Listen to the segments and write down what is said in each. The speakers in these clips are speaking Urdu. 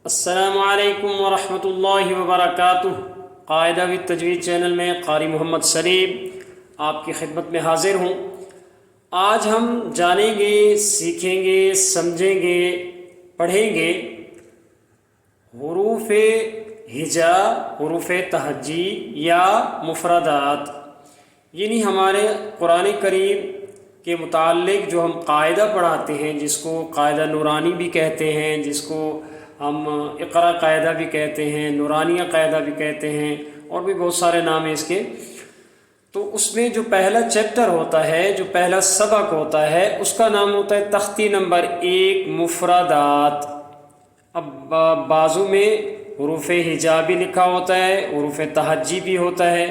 السلام علیکم ورحمۃ اللہ وبرکاتہ۔ قاعدہ بالتجوید چینل میں قاری محمد سلیم آپ کی خدمت میں حاضر ہوں۔ آج ہم جانیں گے، سیکھیں گے، سمجھیں گے، پڑھیں گے حروف ہجا، حروف تہجی یا مفردات، یعنی ہمارے قرآن کریم کے متعلق جو ہم قاعدہ پڑھاتے ہیں، جس کو قاعدہ نورانی بھی کہتے ہیں، جس کو ہم اقرا قاعدہ بھی کہتے ہیں، نورانیہ قاعدہ بھی کہتے ہیں، اور بھی بہت سارے نام ہیں اس کے۔ تو اس میں جو پہلا چیپٹر ہوتا ہے، جو پہلا سبق ہوتا ہے، اس کا نام ہوتا ہے تختی نمبر 1 مفردات۔ اب بازو میں حروف ہجا بھی لکھا ہوتا ہے، حروف تہجی بھی ہوتا ہے،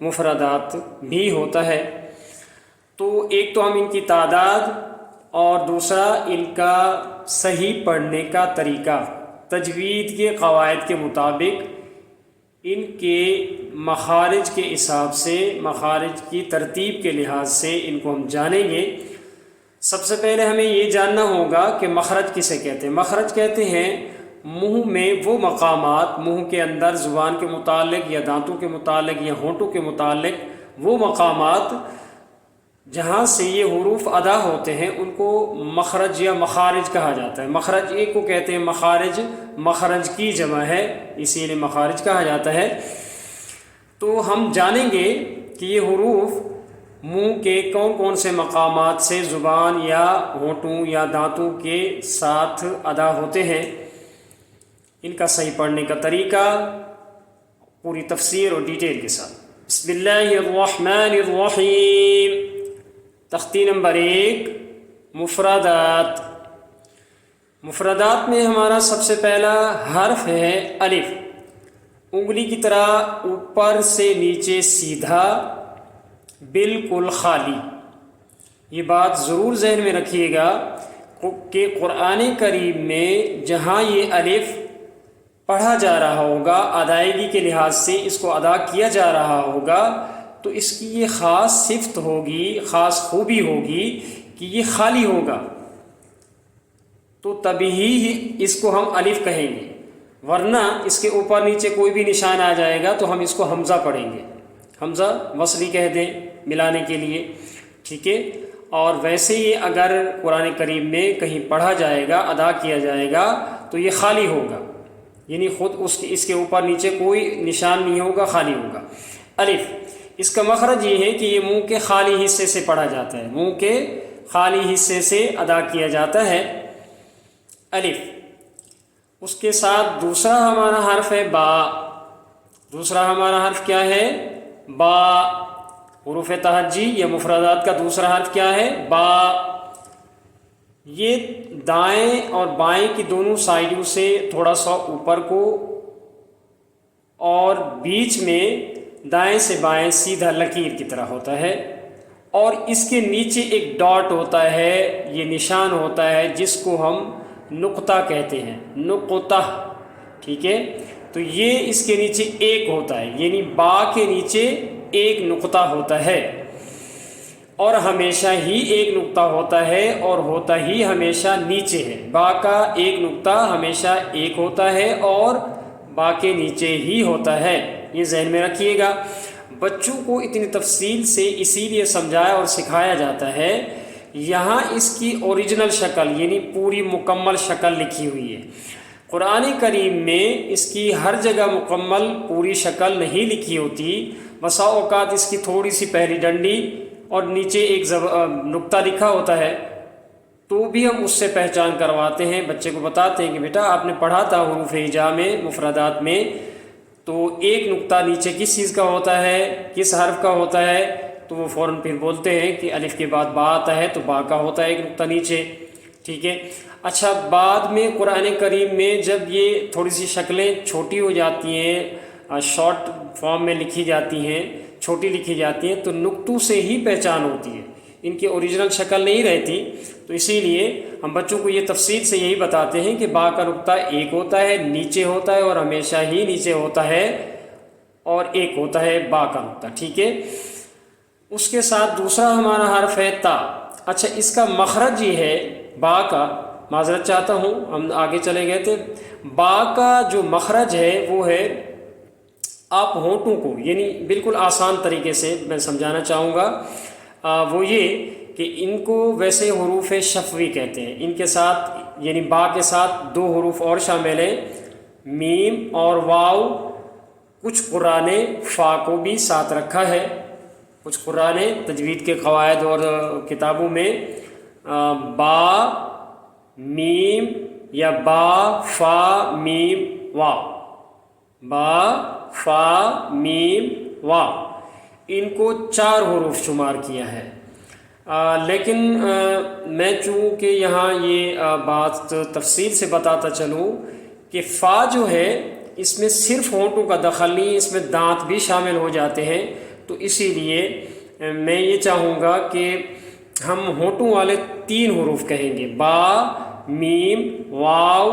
مفردات بھی ہوتا ہے۔ تو ایک تو ہم ان کی تعداد اور دوسرا ان کا صحیح پڑھنے کا طریقہ، تجوید کے قواعد کے مطابق ان کے مخارج کے حساب سے، مخارج کی ترتیب کے لحاظ سے ان کو ہم جانیں گے۔ سب سے پہلے ہمیں یہ جاننا ہوگا کہ مخرج کسے کہتے ہیں۔ مخرج کہتے ہیں منہ میں وہ مقامات، منہ کے اندر زبان کے متعلق یا دانتوں کے متعلق یا ہونٹوں کے متعلق وہ مقامات جہاں سے یہ حروف ادا ہوتے ہیں، ان کو مخرج یا مخارج کہا جاتا ہے۔ مخرج ایک کو کہتے ہیں مخارج، مخرج کی جمع ہے، اسی لیے مخارج کہا جاتا ہے۔ تو ہم جانیں گے کہ یہ حروف منہ کے کون کون سے مقامات سے زبان یا ہونٹوں یا دانتوں کے ساتھ ادا ہوتے ہیں، ان کا صحیح پڑھنے کا طریقہ پوری تفسیر اور ڈیٹیل کے ساتھ۔ بسم اللہ الرحمن الرحیم۔ تختی نمبر 1 مفردات۔ مفردات میں ہمارا سب سے پہلا حرف ہے الف، انگلی کی طرح اوپر سے نیچے سیدھا، بالکل خالی۔ یہ بات ضرور ذہن میں رکھیے گا کہ قرآن کریم میں جہاں یہ الف پڑھا جا رہا ہوگا، ادائیگی کے لحاظ سے اس کو ادا کیا جا رہا ہوگا، تو اس کی یہ خاص صفت ہوگی، خاص خوبی ہوگی کہ یہ خالی ہوگا، تو تبھی اس کو ہم الف کہیں گے، ورنہ اس کے اوپر نیچے کوئی بھی نشان آ جائے گا تو ہم اس کو حمزہ پڑھیں گے، حمزہ وصلی کہہ دیں ملانے کے لیے، ٹھیک ہے۔ اور ویسے ہی اگر قرآن کریم میں کہیں پڑھا جائے گا، ادا کیا جائے گا، تو یہ خالی ہوگا، یعنی خود اس کے اوپر نیچے کوئی نشان نہیں ہوگا، خالی ہوگا۔ الف، اس کا مخرج یہ ہے کہ یہ منہ کے خالی حصے سے پڑھا جاتا ہے، منہ کے خالی حصے سے ادا کیا جاتا ہے الف۔ اس کے ساتھ دوسرا ہمارا حرف ہے با۔ دوسرا ہمارا حرف کیا ہے؟ با۔ حروف تہجی یا مفردات کا دوسرا حرف کیا ہے؟ با۔ یہ دائیں اور بائیں کی دونوں سائڈوں سے تھوڑا سا اوپر کو اور بیچ میں دائیں سے بائیں سیدھا لکیر کی طرح ہوتا ہے، اور اس کے نیچے ایک ڈاٹ ہوتا ہے، یہ نشان ہوتا ہے جس کو ہم نقطہ کہتے ہیں، نقطہ، ٹھیک ہے۔ تو یہ اس کے نیچے ایک ہوتا ہے، یعنی با کے نیچے ایک نقطہ ہوتا ہے، اور ہمیشہ ہی ایک نقطہ ہوتا ہے، اور ہوتا ہی ہمیشہ نیچے ہے۔ با کا ایک نقطہ ہمیشہ ایک ہوتا ہے اور با کے نیچے ہی ہوتا ہے، یہ ذہن میں رکھیے گا۔ بچوں کو اتنی تفصیل سے اسی لیے سمجھایا اور سکھایا جاتا ہے، یہاں اس کی اوریجنل شکل یعنی پوری مکمل شکل لکھی ہوئی ہے۔ قرآن کریم میں اس کی ہر جگہ مکمل پوری شکل نہیں لکھی ہوتی، بسا اوقات اس کی تھوڑی سی پہلی ڈنڈی اور نیچے ایک نقطہ لکھا ہوتا ہے، تو بھی ہم اس سے پہچان کرواتے ہیں، بچے کو بتاتے ہیں کہ بیٹا آپ نے پڑھا تھا حروف ہجا میں، مفردات میں، تو ایک نقطہ نیچے کس چیز کا ہوتا ہے، کس حرف کا ہوتا ہے، تو وہ فوراً پھر بولتے ہیں کہ الف کے بعد با آتا ہے تو با کا ہوتا ہے ایک نقطہ نیچے، ٹھیک ہے۔ اچھا، بعد میں قرآن کریم میں جب یہ تھوڑی سی شکلیں چھوٹی ہو جاتی ہیں، شارٹ فارم میں لکھی جاتی ہیں، چھوٹی لکھی جاتی ہیں، تو نقطوں سے ہی پہچان ہوتی ہے، ان کی اوریجنل شکل نہیں رہتی۔ تو اسی لیے ہم بچوں کو یہ تفصیل سے یہی بتاتے ہیں کہ با کا نقطہ ایک ہوتا ہے، نیچے ہوتا ہے اور ہمیشہ ہی نیچے ہوتا ہے، اور ایک ہوتا ہے با کا نقطہ، ٹھیک ہے۔ اس کے ساتھ دوسرا ہمارا حرف ہے تا۔ اچھا، اس کا مخرج یہ ہے با کا معذرت چاہتا ہوں، ہم آگے چلے گئے تھے۔ با کا جو مخرج ہے وہ ہے، آپ ہونٹوں کو یعنی بالکل آسان طریقے سے میں سمجھانا چاہوں گا، وہ یہ کہ ان کو ویسے حروف شفوی کہتے ہیں۔ ان کے ساتھ یعنی با کے ساتھ دو حروف اور شامل ہیں، میم اور واو۔ کچھ قرآن فا کو بھی ساتھ رکھا ہے، کچھ قرآن تجوید کے قواعد اور کتابوں میں با میم یا با فا میم واو، با فا میم واو، ان کو 4 حروف شمار کیا ہے۔ لیکن میں چونکہ یہاں یہ بات تفصیل سے بتاتا چلوں کہ فا جو ہے اس میں صرف ہونٹوں کا دخل نہیں، اس میں دانت بھی شامل ہو جاتے ہیں، تو اسی لیے میں یہ چاہوں گا کہ ہم ہونٹوں والے 3 حروف کہیں گے، با میم واو،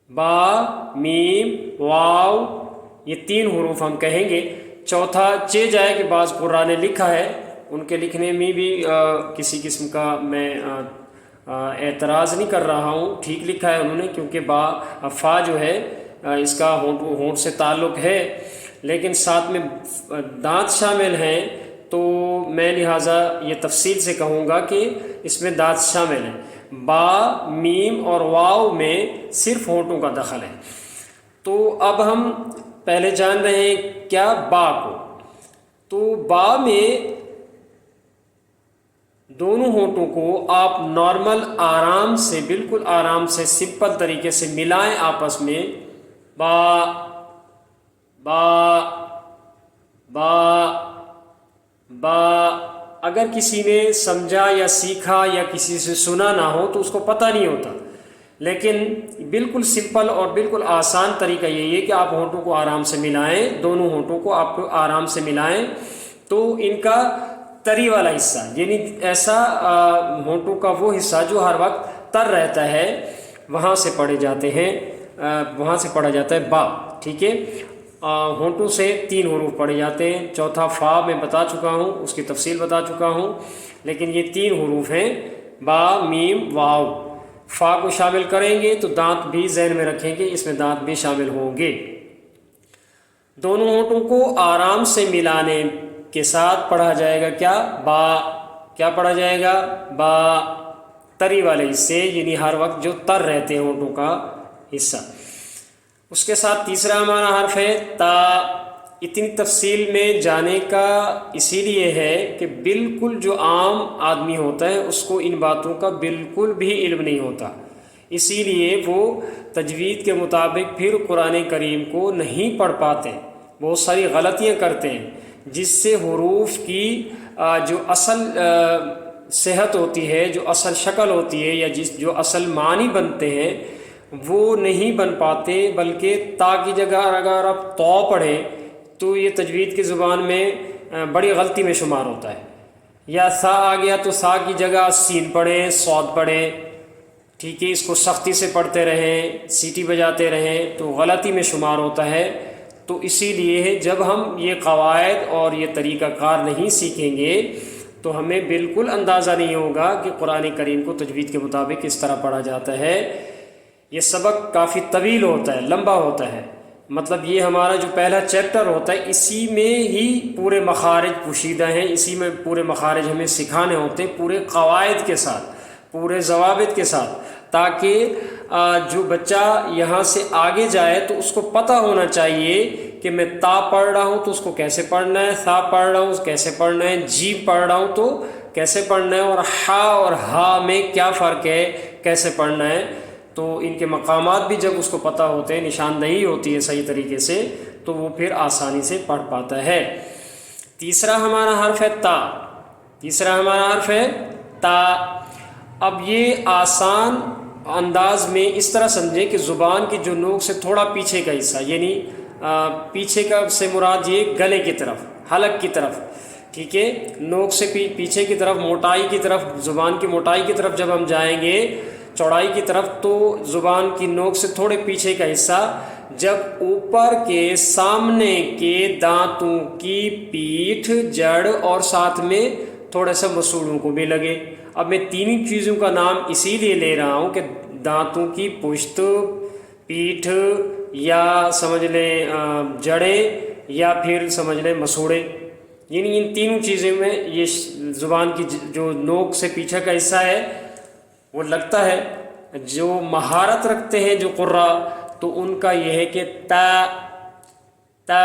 با میم واو، یہ 3 حروف ہم کہیں گے۔ چوتھا چہ جائے کہ بعض قرآن نے لکھا ہے، ان کے لکھنے میں بھی کسی قسم کا میں اعتراض نہیں کر رہا ہوں، ٹھیک لکھا ہے انہوں نے، کیونکہ با فا جو ہے اس کا ہونٹ سے تعلق ہے، لیکن ساتھ میں دانت شامل ہیں، تو میں لہٰذا یہ تفصیل سے کہوں گا کہ اس میں دانت شامل ہیں۔ با میم اور واو میں صرف ہونٹوں کا دخل ہے۔ تو اب ہم پہلے جان رہے ہیں کیا با کو، تو با میں دونوں ہونٹوں کو آپ نارمل آرام سے، بالکل آرام سے سمپل طریقے سے ملائیں آپس میں، با با با با۔ اگر کسی نے سمجھا یا سیکھا یا کسی سے سنا نہ ہو تو اس کو پتہ نہیں ہوتا، لیکن بالکل سمپل اور بالکل آسان طریقہ یہی ہے کہ آپ ہونٹوں کو آرام سے ملائیں، دونوں ہونٹوں کو آپ آرام سے ملائیں، تو ان کا تری والا حصہ یعنی ایسا ہونٹوں کا وہ حصہ جو ہر وقت تر رہتا ہے، وہاں سے پڑھے جاتے ہیں، وہاں سے پڑھا جاتا ہے با، ٹھیک ہے۔ ہونٹوں سے 3 حروف پڑھے جاتے ہیں، چوتھا فا میں بتا چکا ہوں، اس کی تفصیل بتا چکا ہوں، لیکن یہ 3 حروف ہیں، با میم واو۔ فا کو شامل کریں گے تو دانت بھی ذہن میں رکھیں گے، اس میں دانت بھی شامل ہوں گے۔ دونوں ہونٹوں کو آرام سے ملانے کے ساتھ پڑھا جائے گا کیا؟ با۔ کیا پڑھا جائے گا؟ با، تری والے حصے یعنی ہر وقت جو تر رہتے ہیں ہونٹوں کا حصہ۔ اس کے ساتھ تیسرا ہمارا حرف ہے تا۔ اتنی تفصیل میں جانے کا اسی لیے ہے کہ بالکل جو عام آدمی ہوتا ہے اس کو ان باتوں کا بالکل بھی علم نہیں ہوتا، اسی لیے وہ تجوید کے مطابق پھر قرآن کریم کو نہیں پڑھ پاتے، بہت ساری غلطیاں کرتے ہیں، جس سے حروف کی جو اصل صحت ہوتی ہے، جو اصل شکل ہوتی ہے، یا جو اصل معنی بنتے ہیں وہ نہیں بن پاتے، بلکہ تا کی جگہ اگر آپ تو پڑھیں تو یہ تجوید کی زبان میں بڑی غلطی میں شمار ہوتا ہے، یا سا آ گیا تو سا کی جگہ سین پڑھیں، صاد پڑھیں، ٹھیک ہے، اس کو سختی سے پڑھتے رہیں، سیٹی بجاتے رہیں تو غلطی میں شمار ہوتا ہے۔ تو اسی لیے جب ہم یہ قواعد اور یہ طریقہ کار نہیں سیکھیں گے تو ہمیں بالکل اندازہ نہیں ہوگا کہ قرآن کریم کو تجوید کے مطابق کس طرح پڑھا جاتا ہے۔ یہ سبق کافی طویل ہوتا ہے، لمبا ہوتا ہے، مطلب یہ ہمارا جو پہلا چیپٹر ہوتا ہے اسی میں ہی پورے مخارج پوشیدہ ہیں، اسی میں پورے مخارج ہمیں سکھانے ہوتے ہیں، پورے قواعد کے ساتھ، پورے ضوابط کے ساتھ، تاکہ جو بچہ یہاں سے آگے جائے تو اس کو پتہ ہونا چاہیے کہ میں تا پڑھ رہا ہوں تو اس کو کیسے پڑھنا ہے، ثا پڑھ رہا ہوں کیسے پڑھنا ہے، جیم پڑھ رہا ہوں تو کیسے پڑھنا ہے، اور ہا اور ہا میں کیا فرق ہے، کیسے پڑھنا ہے۔ تو ان کے مقامات بھی جب اس کو پتہ ہوتے ہیں، نشاندہی ہوتی ہے صحیح طریقے سے، تو وہ پھر آسانی سے پڑھ پاتا ہے۔ تیسرا ہمارا حرف ہے تا۔ تیسرا ہمارا حرف ہے تا۔ اب یہ آسان انداز میں اس طرح سمجھیں کہ زبان کی جو نوک سے تھوڑا پیچھے کا حصہ، یعنی پیچھے کا سے مراد یہ گلے کی طرف، حلق کی طرف، ٹھیک ہے، نوک سے پیچھے کی طرف، موٹائی کی طرف، زبان کی موٹائی کی طرف جب ہم جائیں گے، چوڑائی کی طرف، تو زبان کی نوک سے تھوڑے پیچھے کا حصہ جب اوپر کے سامنے کے دانتوں کی پیٹھ، جڑ اور ساتھ میں تھوڑا سا مسوڑوں کو بھی لگے، اب میں تینوں چیزوں کا نام اسی لیے لے رہا ہوں کہ دانتوں کی پشت، پیٹھ، یا سمجھ لیں جڑیں، یا پھر سمجھ لیں مسوڑے، یعنی ان تینوں چیزوں میں یہ زبان کی جو نوک سے پیچھے کا حصہ ہے وہ لگتا ہے۔ جو مہارت رکھتے ہیں جو قراء، تو ان کا یہ ہے کہ تا تا،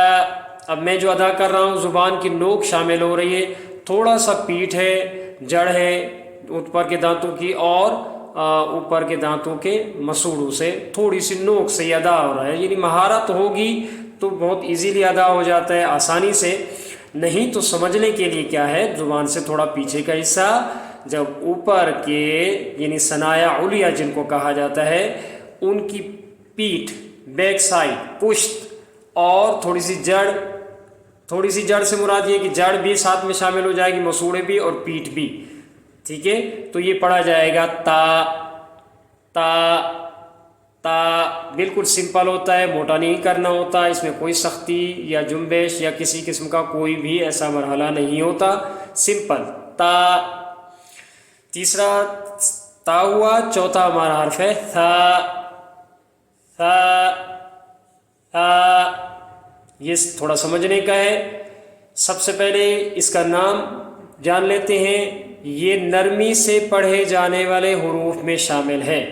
اب میں جو ادا کر رہا ہوں زبان کی نوک شامل ہو رہی ہے، تھوڑا سا پیٹھ ہے، جڑ ہے اوپر کے دانتوں کی، اور اوپر کے دانتوں کے مسوڑوں سے تھوڑی سی نوک سے یہ ادا ہو رہا ہے۔ یعنی مہارت ہوگی تو بہت ایزیلی ادا ہو جاتا ہے، آسانی سے۔ نہیں تو سمجھنے کے لیے کیا ہے، زبان سے تھوڑا پیچھے کا حصہ، جب اوپر کے یعنی ثنایا علیا جن کو کہا جاتا ہے، ان کی پیٹھ، بیک سائڈ، پشت، اور تھوڑی سی جڑ سے مراد یہ کہ جڑ بھی ساتھ میں شامل ہو جائے گی، مسوڑے بھی اور پیٹھ بھی، ٹھیک ہے۔ تو یہ پڑھا جائے گا تا تا تا، بالکل سمپل ہوتا ہے، موٹا نہیں کرنا ہوتا، اس میں کوئی سختی یا جنبش یا کسی قسم کا کوئی بھی ایسا مرحلہ نہیں ہوتا، سمپل تا۔ تیسرا تا ہوا، چوتھا ہمارا حرف ہے ثا ثا ثا، یہ تھوڑا سمجھنے کا ہے۔ سب سے پہلے اس کا نام جان لیتے ہیں، یہ نرمی سے پڑھے جانے والے حروف میں شامل ہے۔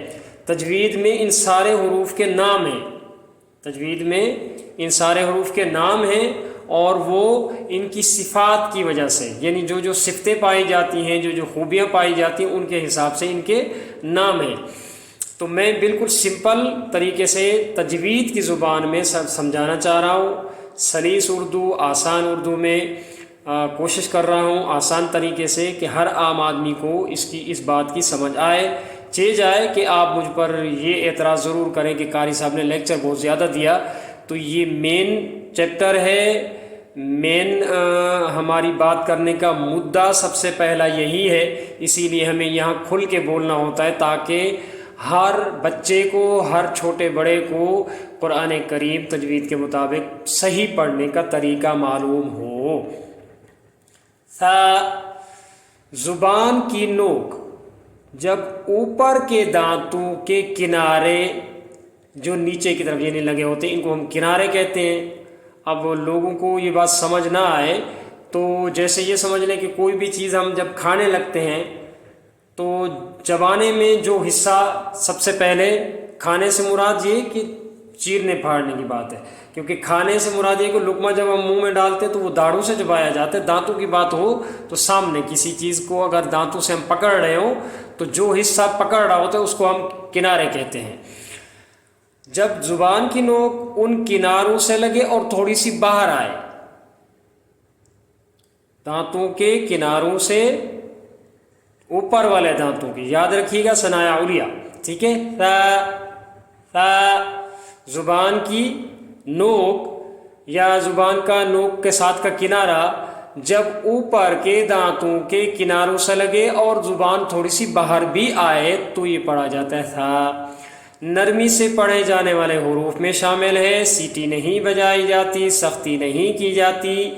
تجوید میں ان سارے حروف کے نام ہیں، تجوید میں ان سارے حروف کے نام ہیں، اور وہ ان کی صفات کی وجہ سے، یعنی جو صفتیں پائی جاتی ہیں، جو خوبیاں پائی جاتی ہیں، ان کے حساب سے ان کے نام ہیں۔ تو میں بالکل سمپل طریقے سے تجوید کی زبان میں سمجھانا چاہ رہا ہوں، سلیس اردو، آسان اردو میں کوشش کر رہا ہوں آسان طریقے سے، کہ ہر عام آدمی کو اس بات کی سمجھ آئے جائے کہ آپ مجھ پر یہ اعتراض ضرور کریں کہ قاری صاحب نے لیکچر بہت زیادہ دیا، تو یہ مین چیپٹر ہے، مین ہماری بات کرنے کا مدعا سب سے پہلا یہی ہے، اسی لیے ہمیں یہاں کھل کے بولنا ہوتا ہے، تاکہ ہر بچے کو، ہر چھوٹے بڑے کو قرآن کریم تجوید کے مطابق صحیح پڑھنے کا طریقہ معلوم ہو۔ ثا، زبان کی نوک جب اوپر کے دانتوں کے کنارے جو نیچے کی طرف یعنی لگے ہوتے ہیں، ان کو ہم کنارے کہتے ہیں۔ اب لوگوں کو یہ بات سمجھ نہ آئے تو جیسے یہ سمجھ لیں کہ کوئی بھی چیز ہم جب کھانے لگتے ہیں تو چبانے میں جو حصہ سب سے پہلے، کھانے سے مراد یہ کہ چیرنے پھاڑنے کی بات ہے، کیونکہ کھانے سے مراد یہ کہ لقمہ جب ہم منہ میں ڈالتے ہیں تو وہ داڑھوں سے چبایا جاتا ہے۔ دانتوں کی بات ہو تو سامنے کسی چیز کو اگر دانتوں سے ہم پکڑ رہے ہوں تو جو حصہ پکڑ رہا ہوتا ہے اس کو ہم کنارے کہتے ہیں۔ جب زبان کی نوک ان کناروں سے لگے اور تھوڑی سی باہر آئے، دانتوں کے کناروں سے اوپر والے دانتوں کی، یاد رکھیے گا ثنایا علیا، ٹھیک ہے۔ ثا، زبان کی نوک یا زبان کا نوک کے ساتھ کا کنارہ جب اوپر کے دانتوں کے کناروں سے لگے اور زبان تھوڑی سی باہر بھی آئے تو یہ پڑھا جاتا ہے ثا۔ نرمی سے پڑھے جانے والے حروف میں شامل ہے، سیٹی نہیں بجائی جاتی، سختی نہیں کی جاتی،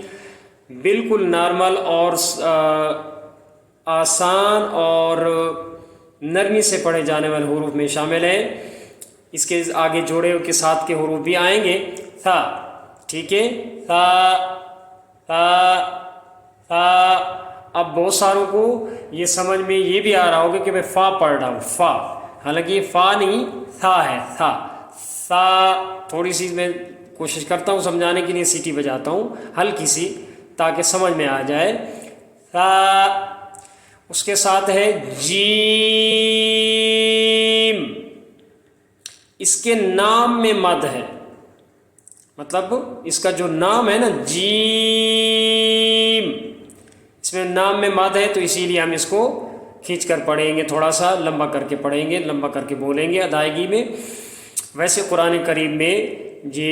بالکل نارمل اور آسان اور نرمی سے پڑھے جانے والے حروف میں شامل ہے۔ اس کے آگے جوڑے کے ساتھ کے حروف بھی آئیں گے، ثا، ٹھیک ہے۔ ثا ثا ثا، اب بہت ساروں کو یہ سمجھ میں یہ بھی آ رہا ہوگا کہ میں فا پڑھ رہا ہوں، فا، حالانکہ یہ فا نہیں تھا ہے، تھا۔ ثا تھوڑی سی میں کوشش کرتا ہوں سمجھانے کے لیے، سیٹی بجاتا ہوں ہلکی سی تاکہ سمجھ میں آ جائے۔ ثا، اس کے ساتھ ہے جیم، اس کے نام میں مد ہے، مطلب اس کا جو نام ہے نا جیم، اس میں نام میں مد ہے، تو اسی لیے ہم اس کو کھینچ کر پڑھیں گے، تھوڑا سا لمبا کر کے پڑھیں گے، لمبا کر کے بولیں گے ادائیگی میں۔ ویسے قرآن کریم میں یہ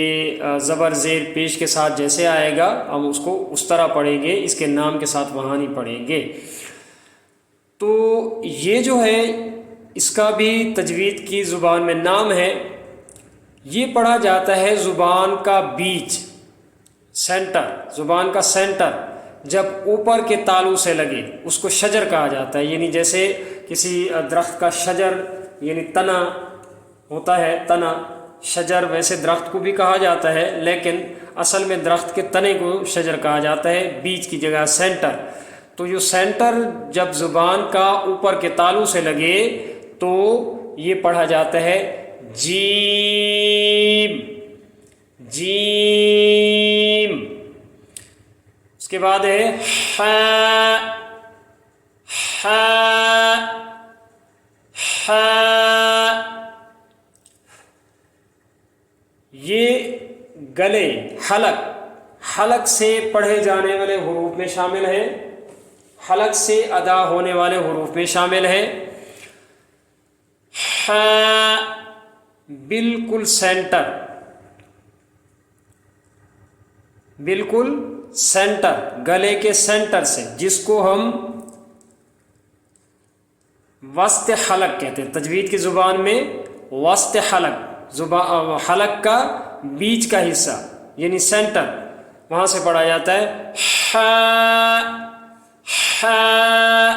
زبر زیر پیش کے ساتھ جیسے آئے گا ہم اس کو اس طرح پڑھیں گے، اس کے نام کے ساتھ وہاں نہیں پڑھیں گے۔ تو یہ جو ہے اس کا بھی تجوید کی زبان میں نام ہے، یہ پڑھا جاتا ہے زبان کا بیچ، سینٹر، زبان کا سینٹر، جب اوپر کے تالو سے لگے اس کو شجر کہا جاتا ہے. یعنی جیسے کسی درخت کا شجر یعنی تنا ہوتا ہے، تنا شجر ویسے درخت کو بھی کہا جاتا ہے، لیکن اصل میں درخت کے تنے کو شجر کہا جاتا ہے، بیچ کی جگہ سینٹر. تو جو سینٹر جب زبان کا اوپر کے تالو سے لگے تو یہ پڑھا جاتا ہے جیم جیم. اس کے بعد ہے ہا ہا ہا. یہ گلے حلق سے پڑھے جانے والے حروف میں شامل ہے، حلق سے ادا ہونے والے حروف میں شامل ہے. ہا بالکل سینٹر، بالکل سینٹر، گلے کے سینٹر سے، جس کو ہم وسط حلق کہتے ہیں. تجوید کی زبان میں وسط حلق، حلق کا بیچ کا حصہ یعنی سینٹر، وہاں سے پڑھا جاتا ہے ہا ہا.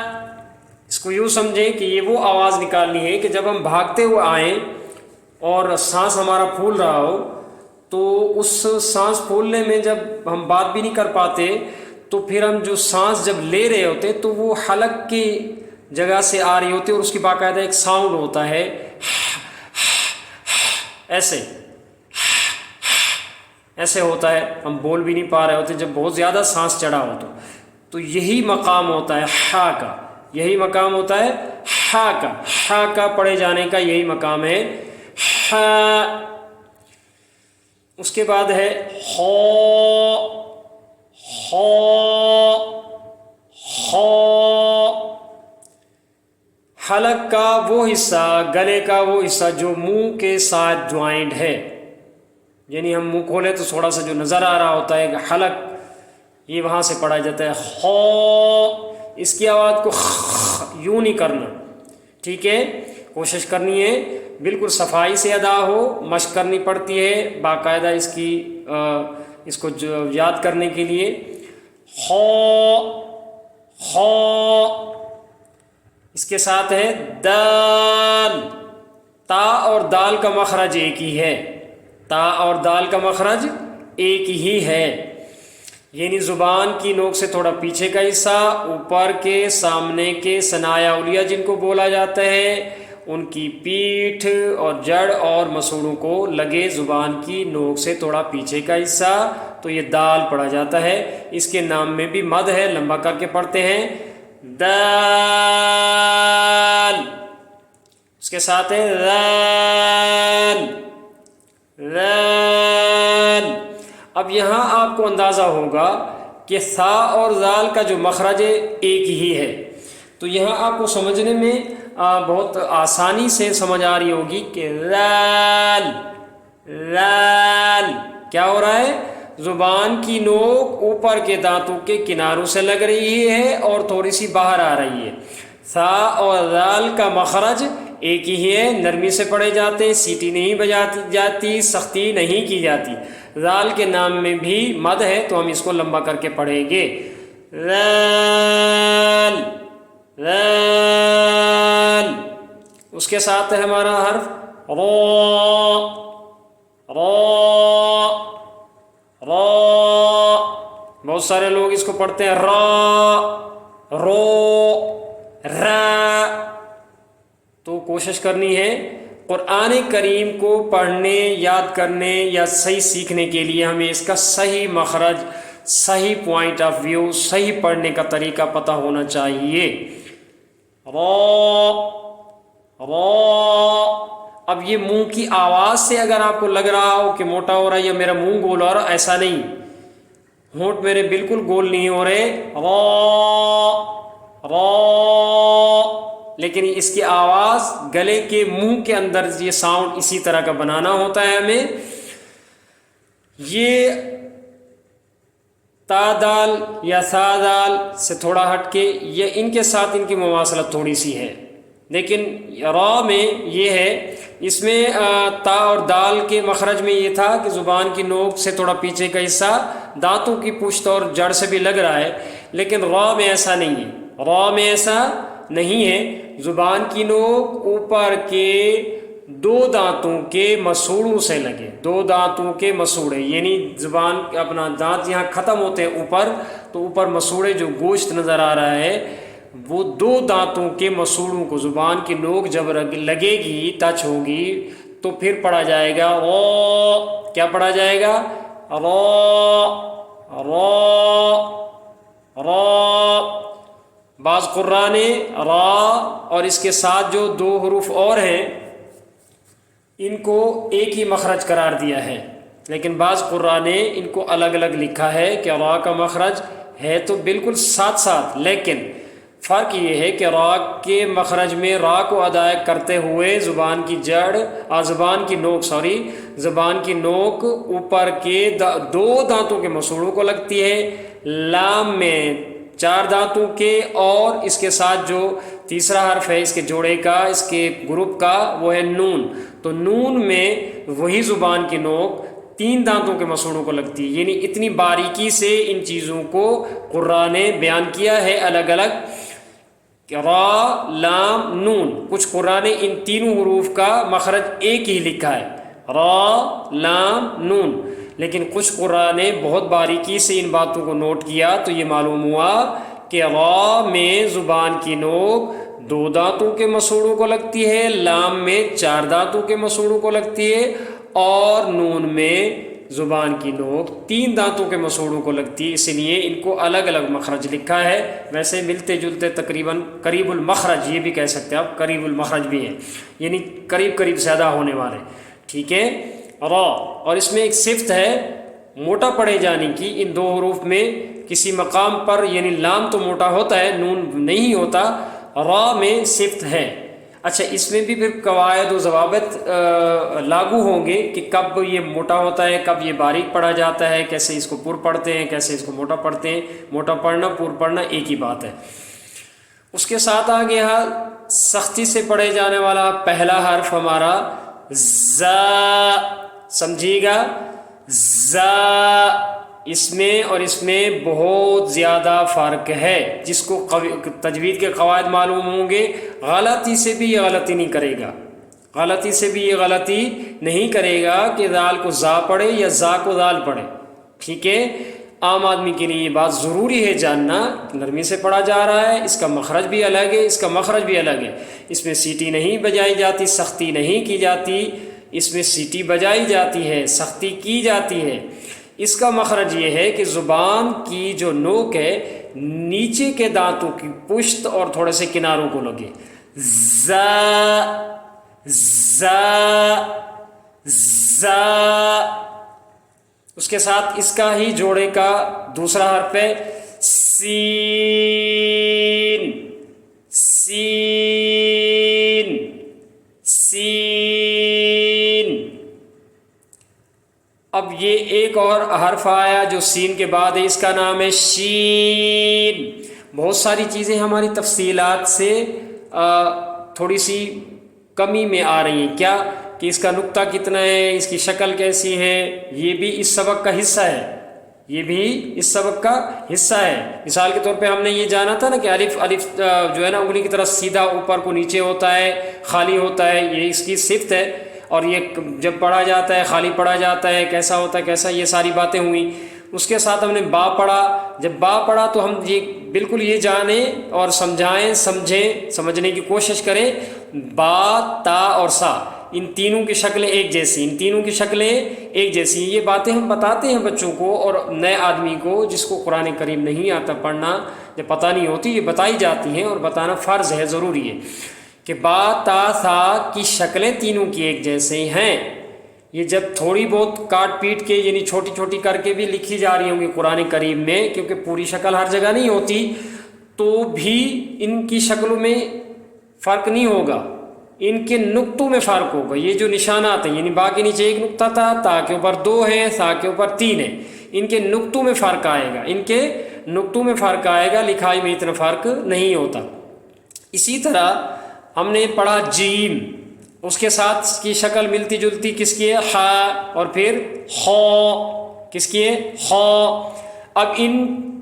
اس کو یوں سمجھیں کہ یہ وہ آواز نکالنی ہے کہ جب ہم بھاگتے ہوئے آئیں اور سانس ہمارا پھول رہا ہو تو اس سانس پھولنے میں جب ہم بات بھی نہیں کر پاتے تو پھر ہم جو سانس جب لے رہے ہوتے تو وہ حلق کی جگہ سے آ رہی ہوتی ہے اور اس کی باقاعدہ ایک ساؤنڈ ہوتا ہے ایسے ہوتا ہے. ہم بول بھی نہیں پا رہے ہوتے جب بہت زیادہ سانس چڑھا ہو تو یہی مقام ہوتا ہے ہا کا، یہی مقام ہوتا ہے ہا کا. ہا کا پڑھے جانے کا یہی مقام ہے ہا. اس کے بعد ہے ہو ہو ہو. حلق کا وہ حصہ، گلے کا وہ حصہ جو منہ کے ساتھ جوائنٹ ہے، یعنی ہم منہ کھولے تو تھوڑا سا جو نظر آ رہا ہوتا ہے حلق، یہ وہاں سے پڑھا جاتا ہے ہو. اس کی آواز کو یوں نہیں کرنا، ٹھیک ہے، کوشش کرنی ہے بالکل صفائی سے ادا ہو، مشق کرنی پڑتی ہے باقاعدہ اس کو یاد کرنے کے لیے. ہو ہو. اس کے ساتھ ہے دال. تا اور دال کا مخرج ایک ہی ہے، تا اور دال کا مخرج ایک ہی ہے. یعنی زبان کی نوک سے تھوڑا پیچھے کا حصہ، اوپر کے سامنے کے ثنایا علیہ جن کو بولا جاتا ہے، ان کی پیٹھ اور جڑ اور مسوڑوں کو لگے زبان کی نوک سے تھوڑا پیچھے کا حصہ، تو یہ دال پڑھا جاتا ہے. اس کے نام میں بھی مد ہے، لمبا کر کے پڑھتے ہیں دال. اس کے ساتھ ہے رال رال. اب یہاں آپ کو اندازہ ہوگا کہ ثا اور ذال کا جو مخرج ایک ہی ہے، تو یہاں آپ کو سمجھنے میں بہت آسانی سے سمجھ آ رہی ہوگی کہ رال رال کیا ہو رہا ہے. زبان کی نوک اوپر کے دانتوں کے کناروں سے لگ رہی ہے اور تھوڑی سی باہر آ رہی ہے. ثا اور ذال کا مخرج ایک ہی ہے، نرمی سے پڑھے جاتے ہیں، سیٹی نہیں بجاتی جاتی، سختی نہیں کی جاتی. ذال کے نام میں بھی مد ہے تو ہم اس کو لمبا کر کے پڑھیں گے ذال ذال. اس کے ساتھ ہے ہمارا حرف را را را. بہت سارے لوگ اس کو پڑھتے ہیں را رو را. تو کوشش کرنی ہے قرآن کریم کو پڑھنے، یاد کرنے یا صحیح سیکھنے کے لیے ہمیں اس کا صحیح مخرج، صحیح پوائنٹ آف ویو، صحیح پڑھنے کا طریقہ پتہ ہونا چاہیے. را را. اب یہ منہ کی آواز سے اگر آپ کو لگ رہا ہو کہ موٹا ہو رہا ہے یا میرا منہ گول ہو رہا ہے، ایسا نہیں، ہونٹ میرے بالکل گول نہیں ہو رہے، را را. لیکن اس کی آواز گلے کے منہ کے اندر یہ ساؤنڈ اسی طرح کا بنانا ہوتا ہے ہمیں. یہ تا دال یا ثا دال سے تھوڑا ہٹ کے یہ ان کے ساتھ ان کی مماثلت تھوڑی سی ہے، لیکن را میں یہ ہے، اس میں تا اور دال کے مخرج میں یہ تھا کہ زبان کی نوک سے تھوڑا پیچھے کا حصہ دانتوں کی پشت اور جڑ سے بھی لگ رہا ہے، لیکن را میں ایسا نہیں ہے، را میں ایسا نہیں ہے۔ زبان کی نوک اوپر کے دو دانتوں کے مسوڑوں سے لگے، دو دانتوں کے مسوڑے، یعنی زبان اپنا دانت یہاں ختم ہوتے ہیں اوپر، تو اوپر مسوڑے جو گوشت نظر آ رہا ہے وہ دو دانتوں کے مسوڑوں کو زبان کی نوک جب لگے گی، ٹچ ہوگی، تو پھر پڑھا جائے گا را۔ کیا پڑھا جائے گا؟ را را را۔ بعض قراء نے را اور اس کے ساتھ جو دو حروف اور ہیں ان کو ایک ہی مخرج قرار دیا ہے، لیکن بعض قراء نے ان کو الگ الگ لکھا ہے کہ را کا مخرج ہے تو بالکل ساتھ ساتھ، لیکن فرق یہ ہے کہ را کے مخرج میں را کو ادا کرتے ہوئے زبان کی زبان کی نوک اوپر کے دو دانتوں کے مسوڑوں کو لگتی ہے، لام میں 4 دانتوں کے، اور اس کے ساتھ جو تیسرا حرف ہے اس کے جوڑے کا، اس کے گروپ کا، وہ ہے نون، تو نون میں وہی زبان کی نوک 3 دانتوں کے مسوڑوں کو لگتی ہے۔ یعنی اتنی باریکی سے ان چیزوں کو قراء نے بیان کیا ہے الگ الگ، را لام نون۔ کچھ قراء نے ان تینوں حروف کا مخرج ایک ہی لکھا ہے، را لام نون، لیکن کچھ قراء نے بہت باریکی سے ان باتوں کو نوٹ کیا تو یہ معلوم ہوا کہ را میں زبان کی نوک 2 دانتوں کے مسوڑوں کو لگتی ہے، لام میں 4 دانتوں کے مسوڑوں کو لگتی ہے، اور نون میں زبان کی نوک 3 دانتوں کے مسوڑوں کو لگتی ہے، اس لیے ان کو الگ الگ مخرج لکھا ہے۔ ویسے ملتے جلتے تقریباً قریب المخرج، یہ بھی کہہ سکتے ہیں آپ، قریب المخرج بھی ہے، یعنی قریب قریب زیادہ ہونے والے، ٹھیک ہے۔ را، اور اس میں ایک صفت ہے موٹا پڑے جانے کی ان 2 حروف میں، کسی مقام پر، یعنی لام تو موٹا ہوتا ہے، نون نہیں ہوتا، را میں صفت ہے۔ اچھا، اس میں بھی پھر قواعد و ضوابط لاگو ہوں گے کہ کب یہ موٹا ہوتا ہے، کب یہ باریک پڑھا جاتا ہے، کیسے اس کو پر پڑھتے ہیں، کیسے اس کو موٹا پڑھتے ہیں۔ موٹا پڑھنا پر پڑھنا ایک ہی بات ہے۔ اس کے ساتھ آ گیا سختی سے پڑھے جانے والا پہلا حرف ہمارا زا، سمجھیے گا، زا۔ اس میں اور اس میں بہت زیادہ فرق ہے، جس کو تجوید کے قواعد معلوم ہوں گے، غلطی سے بھی یہ غلطی نہیں کرے گا، غلطی سے بھی یہ غلطی نہیں کرے گا کہ دال کو زا پڑھے یا زا کو دال پڑھے، ٹھیک ہے۔ عام آدمی کے لیے یہ بات ضروری ہے جاننا، نرمی سے پڑھا جا رہا ہے، اس کا مخرج بھی الگ ہے، اس کا مخرج بھی الگ ہے، اس میں سیٹی نہیں بجائی جاتی، سختی نہیں کی جاتی، اس میں سیٹی بجائی جاتی ہے، سختی کی جاتی ہے۔ اس کا مخرج یہ ہے کہ زبان کی جو نوک ہے نیچے کے دانتوں کی پشت اور تھوڑے سے کناروں کو لگے، زا زا زا۔ اس کے ساتھ اس کا ہی جوڑے کا دوسرا حرف ہے سین، سین سین۔ اب یہ ایک اور حرف آیا جو سین کے بعد ہے، اس کا نام ہے شین۔ بہت ساری چیزیں ہماری تفصیلات سے تھوڑی سی کمی میں آ رہی ہیں، کیا کہ اس کا نقطہ کتنا ہے، اس کی شکل کیسی ہے، یہ بھی اس سبق کا حصہ ہے، یہ بھی اس سبق کا حصہ ہے۔ مثال کے طور پہ ہم نے یہ جانا تھا نا کہ الف جو ہے نا انگلی کی طرح سیدھا اوپر کو نیچے ہوتا ہے، خالی ہوتا ہے، یہ اس کی صفت ہے، اور یہ جب پڑھا جاتا ہے خالی پڑھا جاتا ہے، کیسا ہوتا ہے کیسا، یہ ساری باتیں ہوئیں۔ اس کے ساتھ ہم نے با پڑھا، جب با پڑھا تو ہم یہ بالکل یہ جانیں اور سمجھائیں، سمجھنے کی کوشش کریں، با تا اور سا، ان تینوں کی شکلیں ایک جیسی، ان تینوں کی شکلیں ایک جیسی۔ یہ باتیں ہم بتاتے ہیں بچوں کو اور نئے آدمی کو جس کو قرآن کریم نہیں آتا پڑھنا، جب پتہ نہیں ہوتی، یہ بتائی جاتی ہیں اور بتانا فرض ہے، ضروری ہے کہ با تا سا کی شکلیں تینوں کی ایک جیسے ہیں۔ یہ جب تھوڑی بہت کاٹ پیٹ کے یعنی چھوٹی چھوٹی کر کے بھی لکھی جا رہی ہوں گی قرآن کریم میں، کیونکہ پوری شکل ہر جگہ نہیں ہوتی، تو بھی ان کی شکلوں میں فرق نہیں ہوگا، ان کے نقطوں میں فرق ہوگا۔ یہ جو نشانات ہیں، یعنی با کے نیچے ایک نقطہ تھا، تا کے اوپر 2 ہے، سا کے اوپر 3 ہے، ان کے نقطوں میں فرق آئے گا، ان کے نقطوں میں فرق آئے گا، لکھائی میں اتنا فرق نہیں ہوتا۔ اسی طرح ہم نے پڑھا جیم، اس کے ساتھ اس کی شکل ملتی جلتی کس کی ہے، خا، اور پھر خو، کس کی ہے، خو۔ اب ان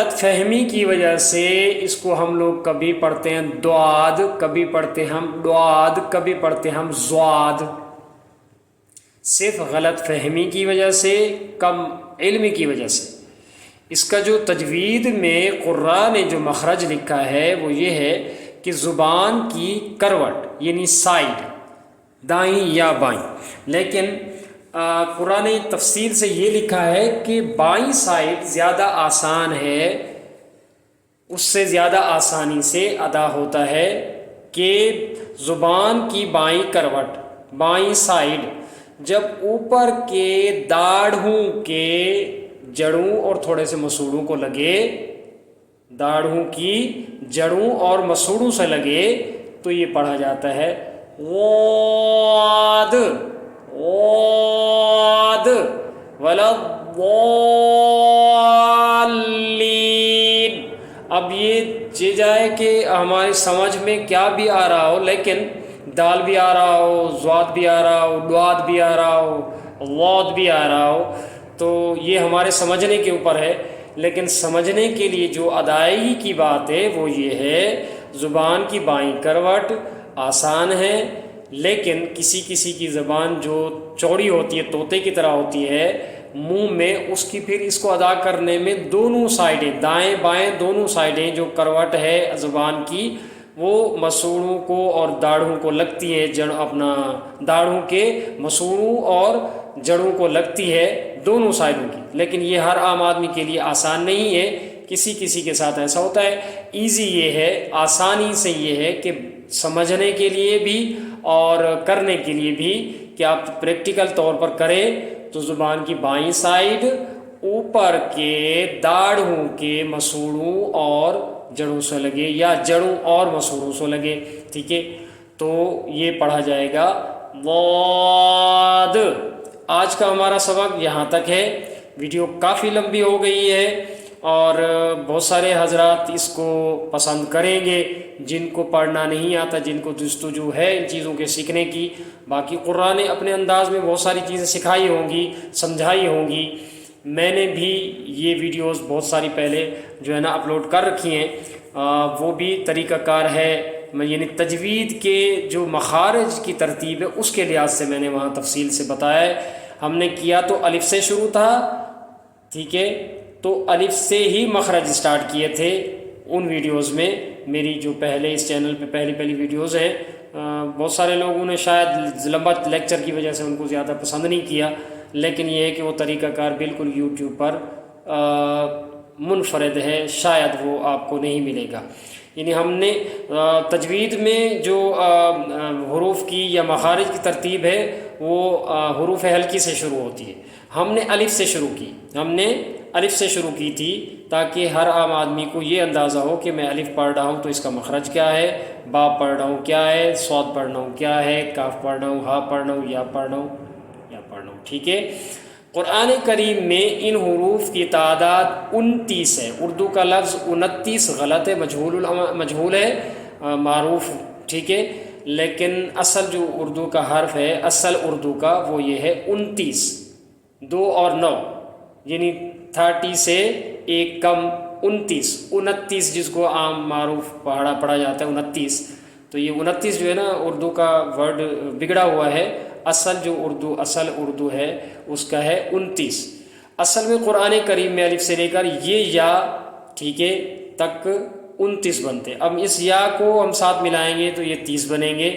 غلط فہمی کی وجہ سے اس کو ہم لوگ کبھی پڑھتے ہیں دواد، کبھی پڑھتے ہیں ہم ڈواد، کبھی پڑھتے ہیں ہم زواد، صرف غلط فہمی کی وجہ سے، کم علم کی وجہ سے۔ اس کا جو تجوید میں قراء نے جو مخرج لکھا ہے وہ یہ ہے کہ زبان کی کروٹ یعنی سائڈ، دائیں یا بائیں، لیکن قرآن نے تفصیل سے یہ لکھا ہے کہ بائیں سائڈ زیادہ آسان ہے، اس سے زیادہ آسانی سے ادا ہوتا ہے کہ زبان کی بائیں کروٹ، بائیں سائڈ جب اوپر کے داڑھوں کے جڑوں اور تھوڑے سے مسوڑوں کو لگے، داڑھوں کی جڑوں اور مسوڑوں سے لگے تو یہ پڑھا جاتا ہے واد واد ولا الضالین۔ اب یہ چیز جائے کہ ہماری سمجھ میں کیا بھی آ رہا ہو، لیکن دال بھی آ رہا ہو، زواد بھی آ رہا ہو، دواد بھی آ رہا ہو، واد بھی آ رہا ہو، تو یہ ہمارے سمجھنے کے اوپر ہے۔ لیکن سمجھنے کے لیے جو ادائیگی کی بات ہے وہ یہ ہے زبان کی بائیں کروٹ آسان ہے، لیکن کسی کسی کی زبان جو چوڑی ہوتی ہے، طوطے کی طرح ہوتی ہے منہ میں، اس کی پھر اس کو ادا کرنے میں دونوں سائڈیں، دائیں بائیں دونوں سائڈیں جو کروٹ ہے زبان کی، وہ مسوڑوں کو اور داڑھوں کو لگتی ہے، جڑ اپنا داڑھوں کے مسوڑوں اور جڑوں کو لگتی ہے دونوں سائڈوں کی، لیکن یہ ہر عام آدمی کے لیے آسان نہیں ہے، کسی کسی کے ساتھ ایسا ہوتا ہے۔ ایزی یہ ہے، آسانی سے یہ ہے کہ سمجھنے کے لیے بھی اور کرنے کے لیے بھی کہ آپ پریکٹیکل طور پر کریں تو زبان کی بائیں سائڈ اوپر کے داڑھوں کے مسوڑوں اور جڑوں سے لگے یا جڑوں اور مسوڑوں سے لگے، ٹھیک ہے، تو یہ پڑھا جائے گا واد۔ آج کا ہمارا سبق یہاں تک ہے، ویڈیو کافی لمبی ہو گئی ہے اور بہت سارے حضرات اس کو پسند کریں گے جن کو پڑھنا نہیں آتا، جن کو جستجو ہے ان چیزوں کے سیکھنے کی۔ باقی قرآن نے اپنے انداز میں بہت ساری چیزیں سکھائی ہوں گی، سمجھائی ہوں گی، میں نے بھی یہ ویڈیوز بہت ساری پہلے جو ہے نا اپلوڈ کر رکھی ہیں، وہ بھی طریقہ کار ہے، یعنی تجوید کے جو مخارج کی ترتیب ہے اس کے لحاظ سے میں نے وہاں تفصیل سے بتایا ہے۔ ہم نے کیا تو الف سے شروع تھا، ٹھیک ہے، تو الف سے ہی مخرج سٹارٹ کیے تھے ان ویڈیوز میں، میری جو پہلے اس چینل پہ پہلی ویڈیوز ہیں۔ بہت سارے لوگوں نے شاید لمبا لیکچر کی وجہ سے ان کو زیادہ پسند نہیں کیا، لیکن یہ ہے کہ وہ طریقہ کار بالکل یوٹیوب پر منفرد ہے، شاید وہ آپ کو نہیں ملے گا۔ یعنی ہم نے تجوید میں جو حروف کی یا مخارج کی ترتیب ہے وہ حروف ہلکی سے شروع ہوتی ہے، ہم نے الف سے شروع کی، ہم نے الف سے شروع کی تھی تاکہ ہر عام آدمی کو یہ اندازہ ہو کہ میں الف پڑھ رہا ہوں تو اس کا مخرج کیا ہے، با پڑھ رہا ہوں کیا ہے، صاد پڑھ رہا ہوں کیا ہے، کاف پڑھ رہا ہوں، ہا پڑھ رہا ہوں، یا پڑھ رہا ہوں، یا پڑھ رہا ہوں، ٹھیک ہے۔ قرآن کریم میں ان حروف کی تعداد 29 ہے، اردو کا لفظ 29 غلط ہے، مجہول ہے، معروف، ٹھیک ہے، لیکن اصل جو اردو کا حرف ہے، اصل اردو کا وہ یہ ہے 29، 2 اور 9 یعنی 30 سے ایک کم 29 جس کو عام معروف پڑھا جاتا ہے 29، تو یہ 29 جو ہے نا اردو کا ورڈ بگڑا ہوا ہے، اصل اردو ہے اس کا ہے 29۔ اصل میں قرآن کریم میں الف سے لے کر یہ یا، ٹھیک ہے، تک 29 بنتے، اب اس یا کو ہم ساتھ ملائیں گے تو یہ 30 بنیں گے،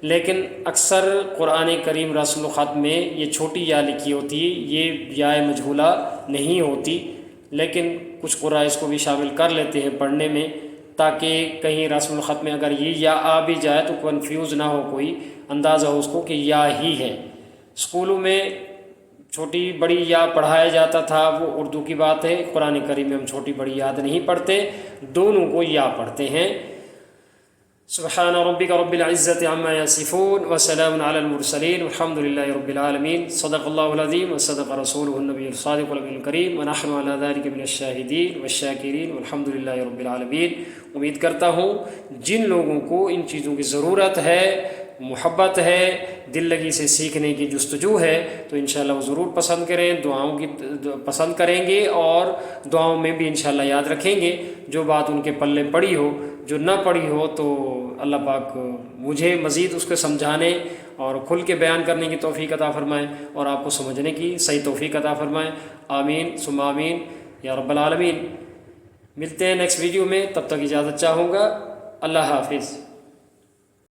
لیکن اکثر قرآن کریم رسم الخط میں یہ چھوٹی یا لکھی ہوتی ہے، یہ یا مجہولہ نہیں ہوتی، لیکن کچھ قراء اس کو بھی شامل کر لیتے ہیں پڑھنے میں تاکہ کہیں رسم الخط میں اگر یہ یا آ بھی جائے تو کنفیوز نہ ہو، کوئی اندازہ ہو اس کو کہ یا ہی ہے۔ اسکولوں میں چھوٹی بڑی یا پڑھایا جاتا تھا، وہ اردو کی بات ہے، قرآن کریم میں ہم چھوٹی بڑی یاد نہیں پڑھتے، دونوں کو یا پڑھتے ہیں۔ سبحان ربک رب العزت عما یصفون وسلام علی المرسلین والحمد للہ رب العالمین۔ صدق اللہ العظیم وصدق رسولہ النبی الصادق الامین الکریم ونحن علی ذلک من الشاہدین والشاکرین والحمد للہ رب العالمین۔ امید کرتا ہوں جن لوگوں کو ان چیزوں کی ضرورت ہے محبت ہے، دل لگی سے سیکھنے کی جستجو ہے، تو انشاءاللہ وہ ضرور پسند کریں، دعاؤں کی پسند کریں گے اور دعاؤں میں بھی انشاءاللہ یاد رکھیں گے۔ جو بات ان کے پلے پڑی ہو، جو نہ پڑی ہو، تو اللہ پاک مجھے مزید اس کو سمجھانے اور کھل کے بیان کرنے کی توفیق عطا فرمائیں، اور آپ کو سمجھنے کی صحیح توفیق عطا فرمائیں۔ آمین ثم آمین یا رب العالمین۔ ملتے ہیں نیکسٹ ویڈیو میں، تب تک اجازت چاہوں گا۔ اللہ حافظ۔